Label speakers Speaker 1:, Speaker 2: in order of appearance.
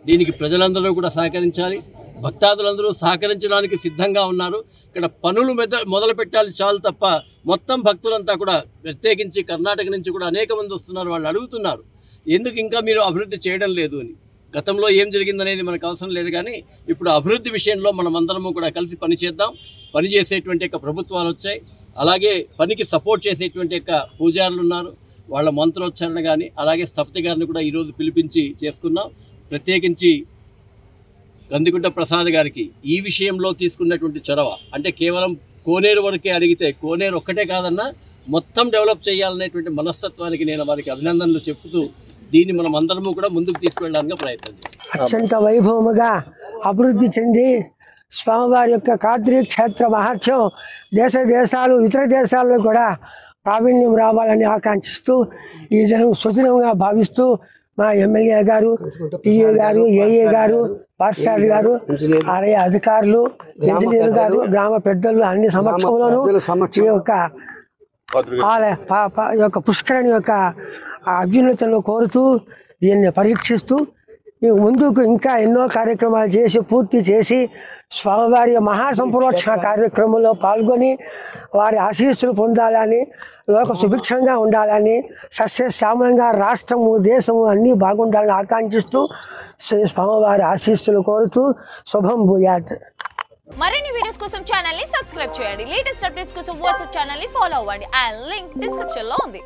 Speaker 1: దీనికి ప్రజలందరూ కూడా సహకరించాలి. భక్తాదులందరూ సహకరించడానికి సిద్ధంగా ఉన్నారు. ఇక్కడ పనులు మొదలు పెట్టాలి చాలు తప్ప మొత్తం భక్తులంతా కూడా ప్రత్యేకించి కర్ణాటక నుంచి కూడా అనేక మంది వస్తున్నారు. వాళ్ళు అడుగుతున్నారు ఎందుకు ఇంకా మీరు అభివృద్ధి చేయడం లేదు అని. గతంలో ఏం జరిగిందనేది మనకు అవసరం లేదు, కానీ ఇప్పుడు అభివృద్ధి విషయంలో మనమందరము కూడా కలిసి పనిచేద్దాం. పనిచేసేటువంటి ప్రభుత్వాలు వచ్చాయి, అలాగే పనికి సపోర్ట్ చేసేటువంటి పూజారులు ఉన్నారు, వాళ్ళ మంత్రోచ్చారణ కానీ, అలాగే స్థపతి గారిని కూడా ఈరోజు పిలిపించి చేసుకున్నాం. ప్రత్యేకించి గందిగుంట ప్రసాద్ గారికి ఈ విషయంలో తీసుకున్నటువంటి చొరవ, అంటే కేవలం కోనేరు వరకే అడిగితే కోనేరు ఒక్కటే కాదన్నా మొత్తం డెవలప్ చేయాలనేటువంటి మనస్తత్వానికి నేను వారికి అభినందనలు చెప్తూ దీన్ని మనం అందరము కూడా ముందుకు తీసుకెళ్ళడానికి ప్రయత్నం చేస్తాం.
Speaker 2: అత్యంత వైభవముగా అభివృద్ధి చెంది స్వామివారి యొక్క కాద్రి క్షేత్ర మహత్యం దేశాలు ఇతర దేశాల్లో కూడా ప్రావీణ్యం రావాలని ఆకాంక్షిస్తూ ఈ దినం సుదినంగా భావిస్తూ మా ఎమ్మెల్యే గారు, టీఏ గారు, ఏఏ గారు, పాఠశాల గారు, ఆలయ అధికారులు, ఇంజనీర్ గారు, గ్రామ పెద్దలు అన్ని సమక్షంలోనూ ఈ యొక్క పుష్కరణి యొక్క అభ్యున్నతను కోరుతూ దీన్ని పరీక్షిస్తూ ముందుకు ఇంకా ఎన్నో కార్యక్రమాలు చేసి పూర్తి చేసి స్వామివారి మహాసంప్రోక్షణ కార్యక్రమంలో పాల్గొని వారి ఆశీస్సులు పొందాలని, లోక సుభిక్షంగా ఉండాలని, సస్యశ్యామలంగా రాష్ట్రము దేశము అన్నీ బాగుండాలని ఆకాంక్షిస్తూ స్వామివారి ఆశీస్సులు కోరుతూ శుభం భూయాత్.
Speaker 3: మరిన్ని వీడియోస్ కోసం ఛానల్ ని సబ్స్క్రైబ్ చేయండి. లేటెస్ట్ అప్డేట్స్ కోసం వాట్సాప్ ఛానల్ ని ఫాలో అవ్వండి. ఆ లింక్ డిస్క్రిప్షన్ లో ఉంది.